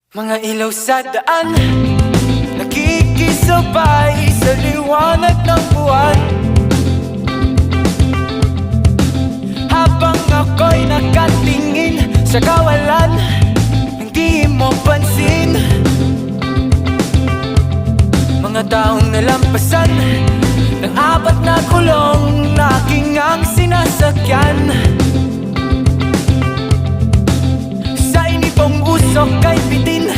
Mga ilaw sa daan, nakikisabay sa liwanag ng buwan. Habang ako'y nakatingin sa kawalan, hindi mo pansin mga taong nalampasan ng apat na kulong na aking ang sinasakyan. Sa inipong usok kay bitin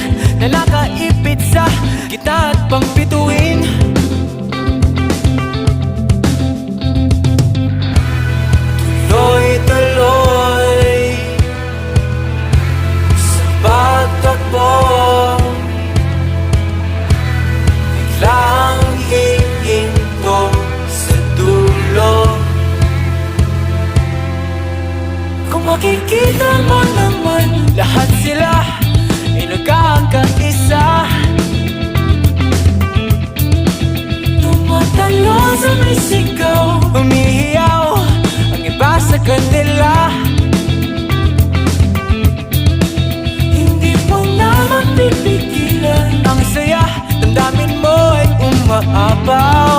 na nakaipit sa gitna at pangpituin. Tuloy-tuloy sa pagtakbo, biglang hihinto sa dulo. Kung makikita mo naman, lahat sila ay nagkakaisa, tumatalo sa may sigaw, umihiyaw ang iba sa kanila. Hindi mo na mapipigilan ang saya, damdamin mo ay umaabang.